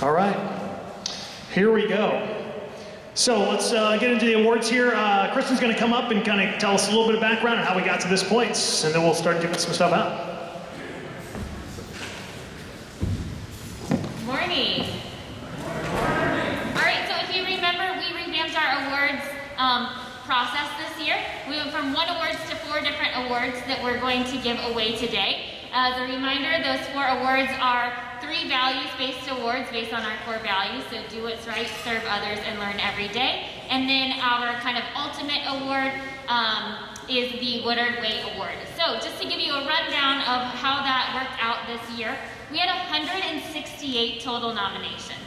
All right, here we go. So let's get into the awards here. Kristen's going to come up and kind of tell us a little bit of background on how we got to this point, and then we'll start giving some stuff out. Morning. All right, so if you remember, we revamped our awards process this year. We went from 1 awards to 4 different awards that we're going to give away today. As a reminder, those 4 awards are 3 values-based awards based on our core values, so do what's right, serve others, and learn every day. And then our kind of ultimate award is the Woodard Way Award. So just to give you a rundown of how that worked out this year, we had 168 total nominations.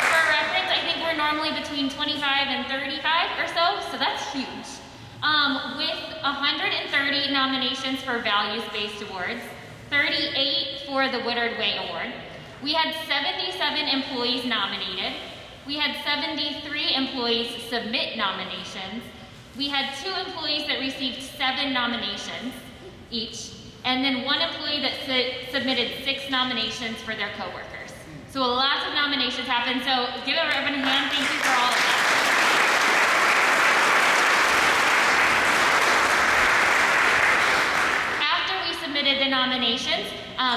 For reference, I think we're normally between 25 and 35 or so that's huge. With 130 nominations for values-based awards, 38 for the Woodard Way Award. We had 77 employees nominated. We had 73 employees submit nominations. We had 2 employees that received 7 nominations each, and then 1 employee that submitted 6 nominations for their coworkers. So lots of nominations happened, so give everyone a hand. Thank you for all of that. Submitted the nominations.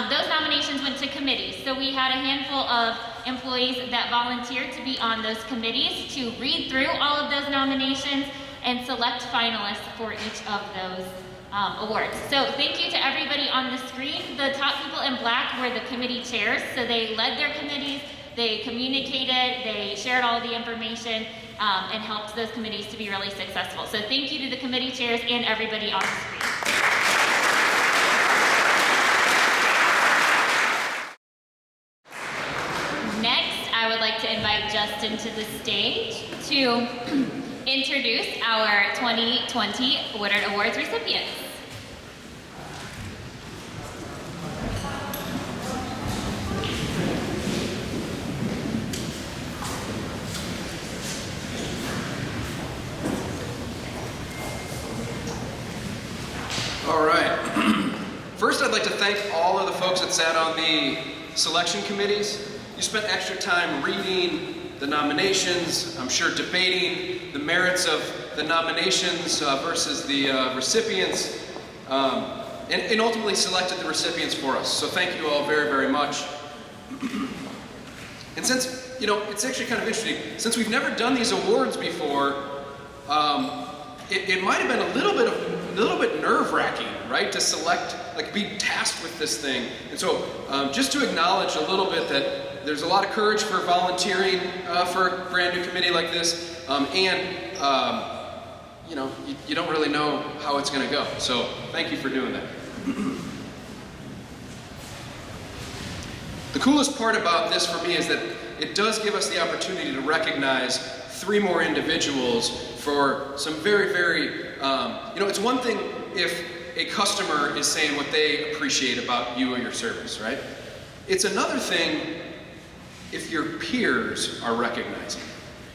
Those nominations went to committees. So we had a handful of employees that volunteered to be on those committees to read through all of those nominations and select finalists for each of those awards. So thank you to everybody on the screen. The top people in black were the committee chairs. So they led their committees, they communicated, they shared all the information, and helped those committees to be really successful. So thank you to the committee chairs and everybody on the screen. I would like to invite Justin to the stage to introduce our 2020 Woodard Awards recipients. All right. First, I'd like to thank all of the folks that sat on the selection committees. You spent extra time reading the nominations, I'm sure debating the merits of the nominations versus the recipients, and ultimately selected the recipients for us. So thank you all very, very much. And since, it's actually kind of interesting, since we've never done these awards before, it might have been a little bit nerve-wracking, right, to select, be tasked with this thing. And so just to acknowledge a little bit that there's a lot of courage for volunteering for a brand new committee like this, you don't really know how it's going to go. So thank you for doing that. The coolest part about this for me is that it does give us the opportunity to recognize 3 more individuals for some very, very, it's one thing if a customer is saying what they appreciate about you or your service, right? It's another thing if your peers are recognizing.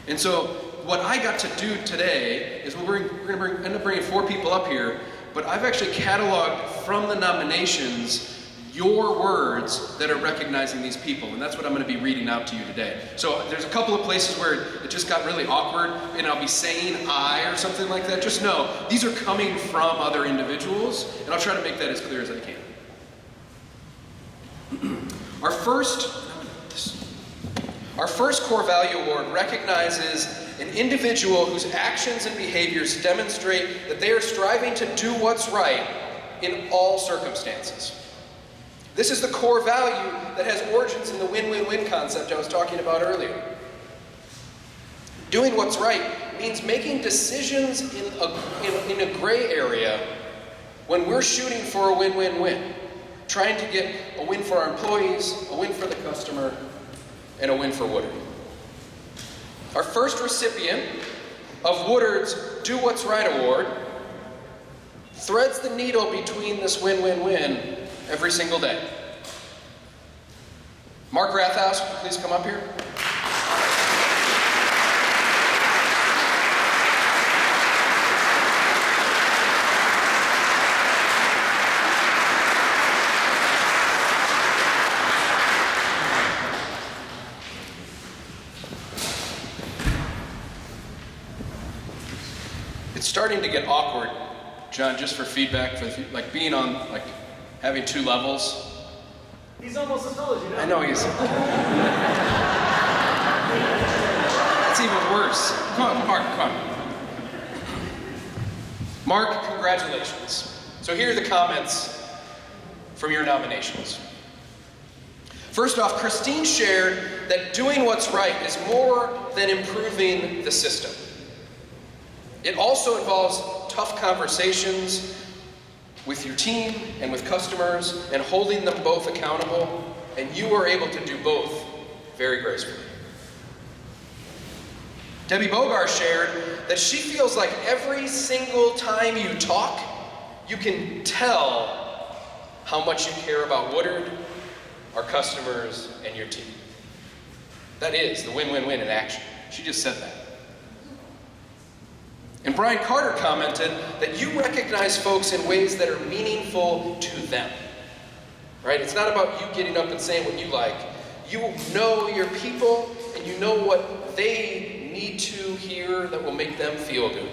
And so what I got to do today is we're going to end up bringing 4 people up here, but I've actually cataloged from the nominations your words that are recognizing these people, and that's what I'm going to be reading out to you today. So there's a couple of places where it just got really awkward, and I'll be saying I or something like that. Just know, these are coming from other individuals, and I'll try to make that as clear as I can. Our first core value award recognizes an individual whose actions and behaviors demonstrate that they are striving to do what's right in all circumstances. This is the core value that has origins in the win-win-win concept I was talking about earlier. Doing what's right means making decisions in a gray area when we're shooting for a win-win-win, trying to get a win for our employees, a win for the customer, and a win for Woodard. Our first recipient of Woodard's Do What's Right Award threads the needle between this win-win-win every single day. Mark Rathaus, please come up here. It's starting to get awkward, John, just for feedback, like being on, like having 2 levels. He's almost as tall as you know. I know he's. That's even worse. Come on, Mark, come on. Mark, congratulations. So here are the comments from your nominations. First off, Christine shared that doing what's right is more than improving the system. It also involves tough conversations with your team and with customers and holding them both accountable, and you were able to do both very gracefully. Debbie Bogar shared that she feels like every single time you talk, you can tell how much you care about Woodard, our customers, and your team. That is the win-win-win in action. She just said that. And Brian Carter commented that you recognize folks in ways that are meaningful to them. Right? It's not about you getting up and saying what you like. You know your people, and you know what they need to hear that will make them feel good.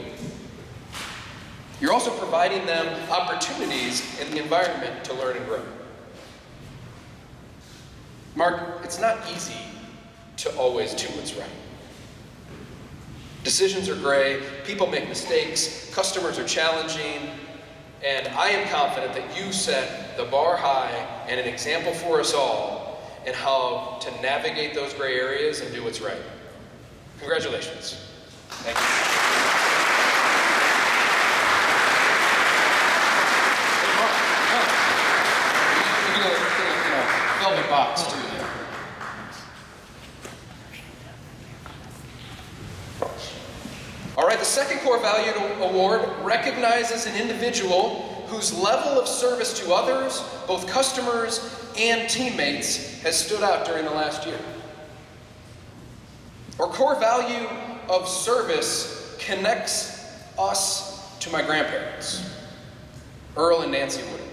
You're also providing them opportunities in the environment to learn and grow. Mark, it's not easy to always do what's right. Decisions are gray, people make mistakes, customers are challenging, and I am confident that you set the bar high and an example for us all in how to navigate those gray areas and do what's right. Congratulations. Thank you. You get a velvet box too. All right, the second core value award recognizes an individual whose level of service to others, both customers and teammates, has stood out during the last year. Our core value of service connects us to my grandparents, Earl and Nancy Woodard.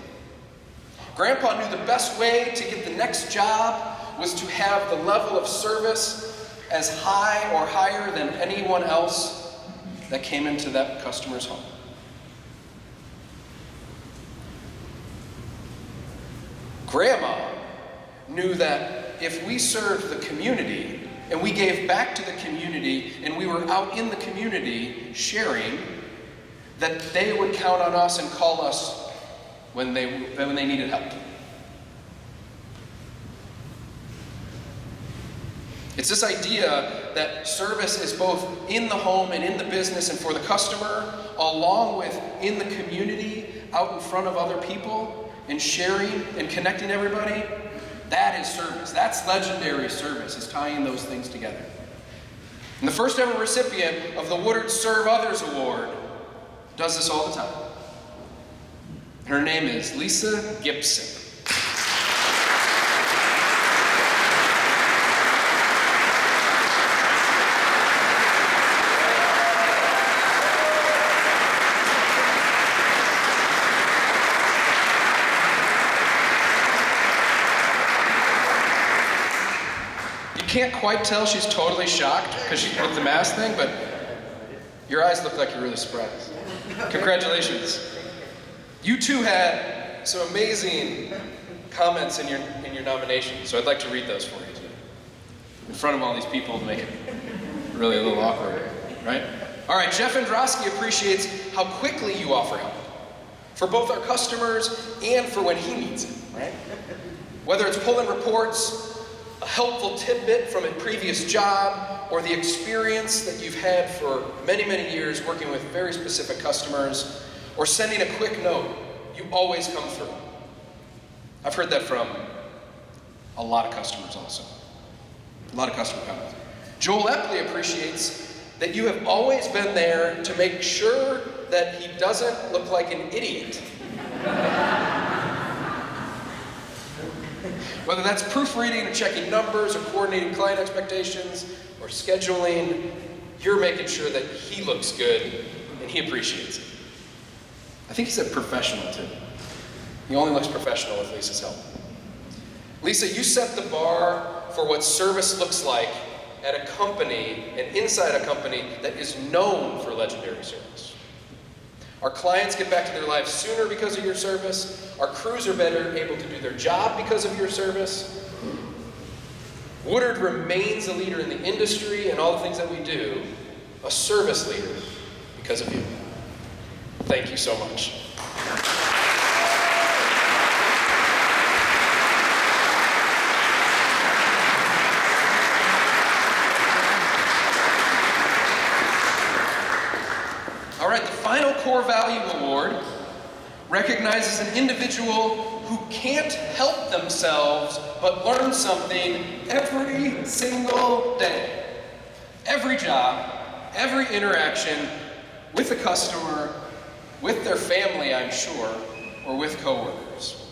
Grandpa knew the best way to get the next job was to have the level of service as high or higher than anyone else that came into that customer's home. Grandma knew that if we served the community and we gave back to the community and we were out in the community sharing, that they would count on us and call us when they needed help. It's this idea that service is both in the home and in the business and for the customer, along with in the community, out in front of other people, and sharing and connecting everybody. That is service. That's legendary service, is tying those things together. And the first ever recipient of the Woodard Serve Others Award does this all the time. Her name is Lisa Gibson. Can't quite tell she's totally shocked because she's with the mask thing, but your eyes look like you're really surprised. Congratulations. You two had some amazing comments in your nomination, so I'd like to read those for you today. In front of all these people to make it really a little awkward, right? All right, Jeff Androsky appreciates how quickly you offer help for both our customers and for when he needs it, right? Whether it's pulling reports, a helpful tidbit from a previous job, or the experience that you've had for many, many years working with very specific customers, or sending a quick note, you always come through. I've heard that from a lot of customers also. A lot of customer comments. Joel Epley appreciates that you have always been there to make sure that he doesn't look like an idiot. Whether that's proofreading or checking numbers or coordinating client expectations or scheduling, you're making sure that he looks good and he appreciates it. I think he said professional too. He only looks professional with Lisa's help. Lisa, you set the bar for what service looks like at a company and inside a company that is known for legendary service. Our clients get back to their lives sooner because of your service. Our crews are better able to do their job because of your service. Woodard remains a leader in the industry and all the things that we do, a service leader because of you. Thank you so much. All right, the final core value award recognizes an individual who can't help themselves but learn something every single day. Every job, every interaction with a customer, with their family, I'm sure, or with coworkers.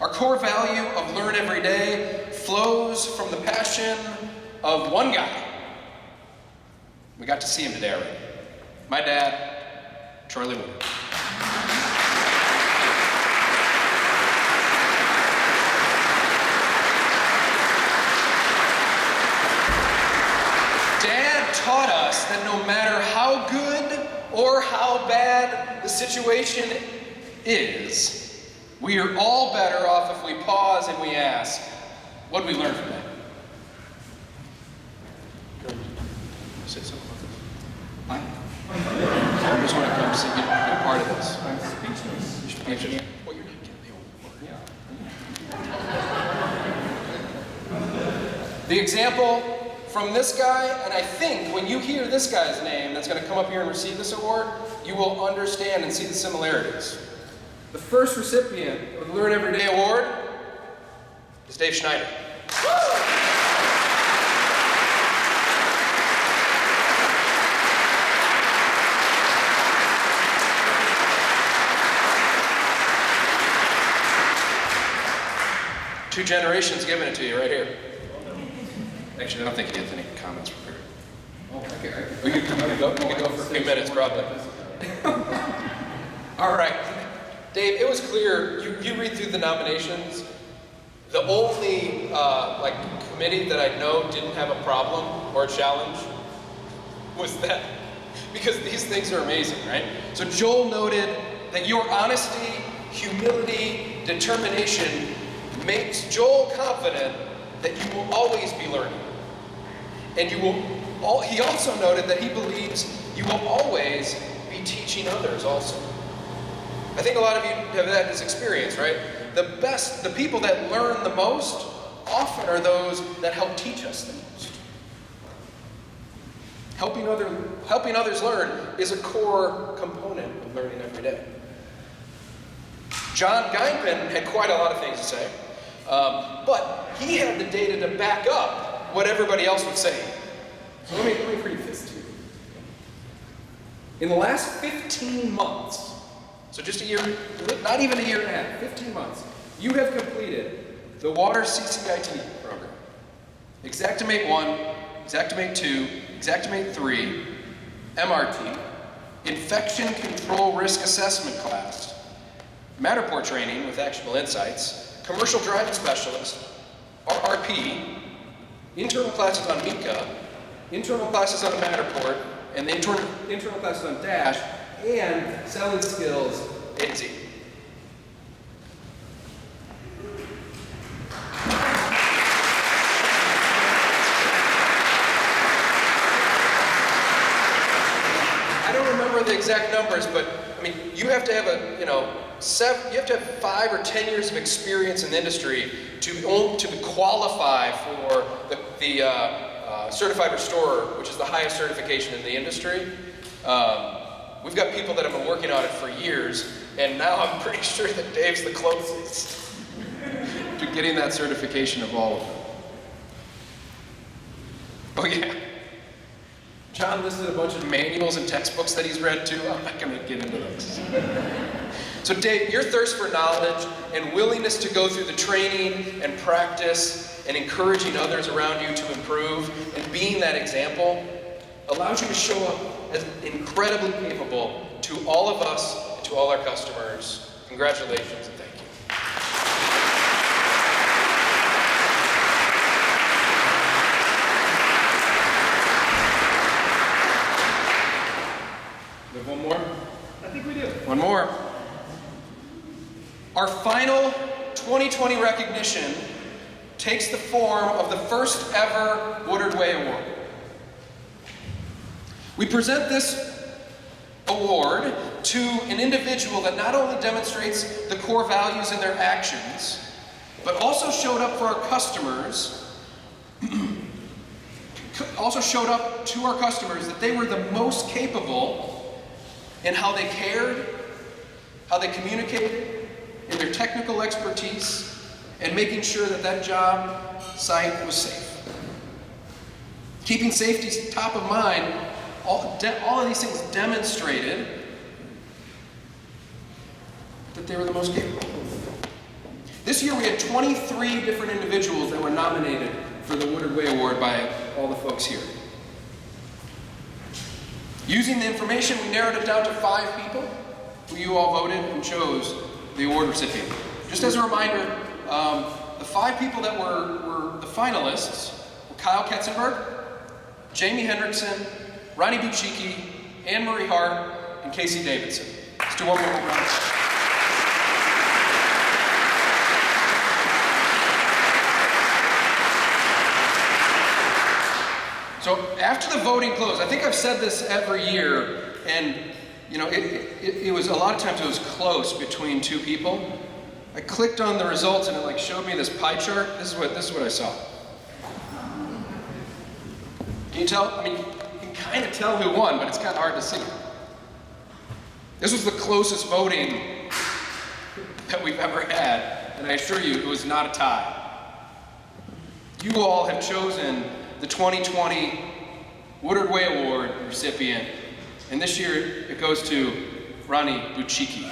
Our core value of learn every day flows from the passion of one guy. We got to see him today already. My dad, Charlie Woodard. Dad taught us that no matter how good or how bad the situation is, we are all better off if we pause and we ask, what did we learn from that? Say something about this. I just want to come see you be a part of this. I'm speechless. You should be interested. Well, you're not getting the award. Yeah. The example from this guy, and I think when you hear this guy's name that's going to come up here and receive this award, you will understand and see the similarities. The first recipient of the Learn Every Day Award is Dave Schneider. Two generations giving it to you right here. Actually, I don't think he has any comments prepared. Oh, okay. You can go for a few minutes, probably. All right. Dave, it was clear, you read through the nominations. The only committee that I know didn't have a problem or a challenge was that, because these things are amazing, right? So Joel noted that your honesty, humility, determination makes Joel confident that you will always be learning. And he also noted that he believes you will always be teaching others also. I think a lot of you have had this experience, right? The people that learn the most often are those that help teach us the most. Helping others learn is a core component of learning every day. John Geinman had quite a lot of things to say, but he had the data to back up what everybody else was saying. So let me read this to you. In the last 15 months, so just a year, not even a year and a half, 15 months, you have completed the Water CCIT program. Xactimate 1, Xactimate 2, Xactimate 3, MRT, Infection Control Risk Assessment class, Matterport training with actionable insights, Commercial Driving Specialist, RRP, internal classes on Mika, internal classes on Matterport, and the internal classes on Dash, and selling skills A to Z. I don't remember the exact numbers, but I mean, you have to have you have to have 5 or 10 years of experience in the industry to qualify for the Certified Restorer, which is the highest certification in the industry. We've got people that have been working on it for years, and now I'm pretty sure that Dave's the closest to getting that certification of all of them. Oh yeah. John listed a bunch of manuals and textbooks that he's read too. I'm not going to get into those. So Dave, your thirst for knowledge and willingness to go through the training and practice and encouraging others around you to improve and being that example allows you to show up as incredibly capable to all of us and to all our customers. Congratulations and thank you. We have one more? I think we do. One more. Our final 2020 recognition takes the form of the first ever Woodard Way Award. We present this award to an individual that not only demonstrates the core values in their actions, but also showed up for our customers, also showed up to our customers that they were the most capable in how they cared, how they communicated, in their technical expertise, and making sure that that job site was safe. Keeping safety top of mind, all of these things demonstrated that they were the most capable. This year we had 23 different individuals that were nominated for the Woodard Way Award by all the folks here. Using the information, we narrowed it down to 5 people who you all voted and chose the award recipient. Just as a reminder, the 5 people that were the finalists were Kyle Ketzenberg, Jamie Hendrickson, Ronnie Buchicki, Anne Marie Hart, and Casey Davidson. Let's do one more round. So after the voting closed, I think I've said this every year, and you know, it was a lot of times it was close between 2 people. I clicked on the results and it like showed me this pie chart. This is what I saw. Can you tell? I mean, you can kind of tell who won, but it's kind of hard to see. This was the closest voting that we've ever had, and I assure you, it was not a tie. You all have chosen the 2020 Woodard Way Award recipient, and this year it goes to Ronnie Buchicki.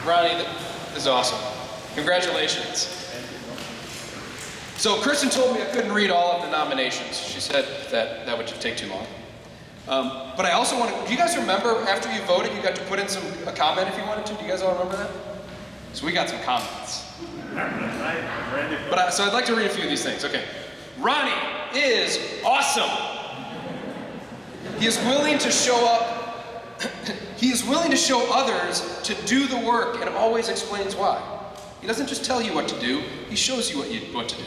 Ronnie, this is awesome. Congratulations. So Kristen told me I couldn't read all of the nominations. She said that would take too long. But I also want to, do you guys remember after you voted, you got to put in a comment if you wanted to? Do you guys all remember that? So we got some comments. So I'd like to read a few of these things. Okay. Ronnie is awesome. He is willing to show up. He is willing to show others to do the work and always explains why. He doesn't just tell you what to do, he shows you what to do.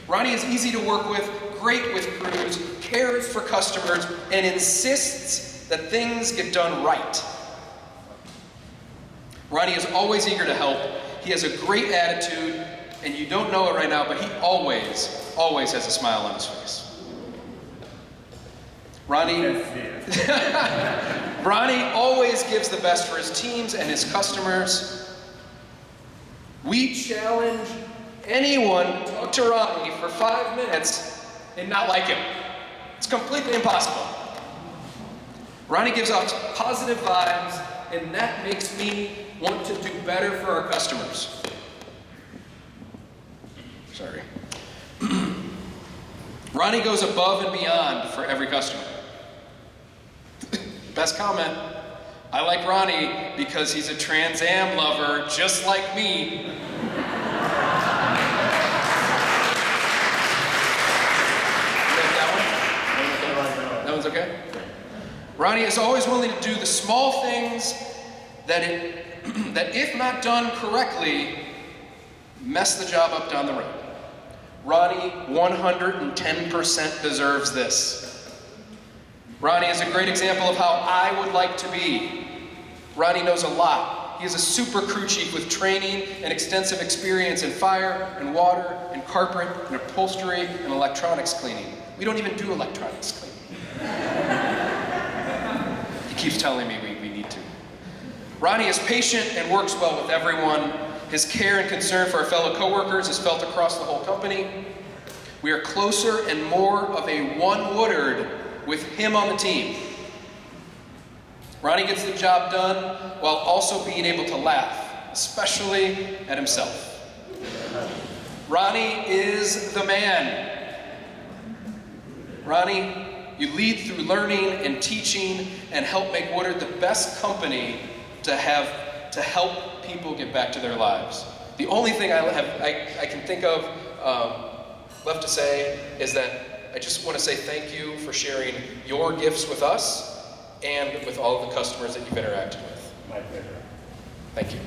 Ronnie is easy to work with, great with crews, cares for customers, and insists that things get done right. Ronnie is always eager to help. He has a great attitude, and you don't know it right now, but he always has a smile on his face. Ronnie always gives the best for his teams and his customers. We challenge anyone to talk to Ronnie for 5 minutes and not like him. It's completely impossible. Ronnie gives off positive vibes, and that makes me want to do better for our customers. Sorry. Ronnie goes above and beyond for every customer. Best comment. I like Ronnie because he's a Trans Am lover, just like me. That one's okay? Ronnie is always willing to do the small things that if not done correctly, mess the job up down the road. Ronnie 110% deserves this. Ronnie is a great example of how I would like to be. Ronnie knows a lot. He is a super crew chief with training and extensive experience in fire and water and carpet and upholstery and electronics cleaning. We don't even do electronics cleaning. He keeps telling me we need to. Ronnie is patient and works well with everyone. His care and concern for our fellow coworkers is felt across the whole company. We are closer and more of a one Woodard with him on the team. Ronnie gets the job done while also being able to laugh, especially at himself. Ronnie is the man. Ronnie, you lead through learning and teaching and help make Woodard the best company to help people get back to their lives. The only thing I can think of left to say is that I just want to say thank you for sharing your gifts with us and with all of the customers that you've interacted with. My pleasure. Thank you.